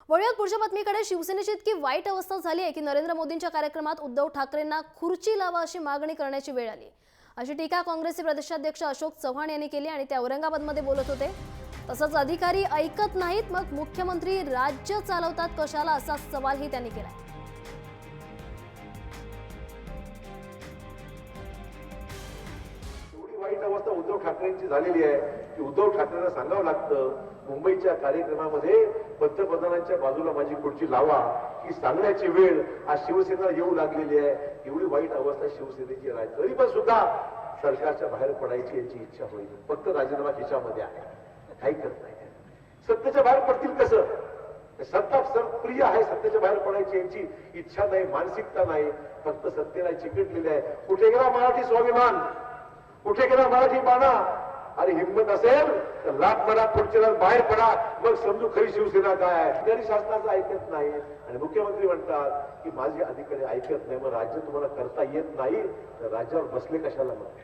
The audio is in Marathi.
वळूयात पुढच्या बातमीकडे। शिवसेनेची इतकी वाईट अवस्था झाली आहे की नरेंद्र मोदींच्या कार्यक्रमात उद्धव ठाकरेंना खुर्ची लावा अशी मागणी करण्याची वेळ आली, अशी टीका काँग्रेसचे प्रदेशाध्यक्ष अशोक चव्हाण यांनी केली आणि ते औरंगाबादमध्ये बोलत होते। तसंच अधिकारी ऐकत नाहीत मग मुख्यमंत्री राज्य चालवतात कशाला असा सवालही त्यांनी केला। वाईट अवस्था उद्धव ठाकरेंची झालेली आहे की उद्धव ठाकरेंना सांगावं लागतं मुंबईच्या कार्यक्रमामध्ये पंतप्रधानांच्या बाजूला माझी खुर्ची लावा ही सांगण्याची वेळ आज शिवसेना येऊ लागलेली आहे। एवढी वाईट अवस्था शिवसेनेची आहे, तरी पण सुद्धा सरकारच्या बाहेर पडायची याची इच्छा होईल। फक्त राजीनामा खिशामध्ये आहे, काही करत नाही। सत्तेच्या बाहेर पडतील कसं? सत्ता प्रिय आहे, सत्तेच्या बाहेर पडायची यांची इच्छा नाही, मानसिकता नाही, फक्त सत्तेला चिकटलेली आहे। कुठे गेला मराठी स्वाभिमान, कुठे गेला मराठी बाणा? आणि हिंमत असेल तर लाख मारा, खुर्चीला बाहेर पडा, मग समजू खरी शिवसेना काय आहे। अधिकारी शासनाचं ऐकत नाही आणि मुख्यमंत्री म्हणतात की माझे अधिकारी ऐकत नाही, मग राज्य तुम्हाला करता येत नाही तर राज्यावर बसले कशाला? मग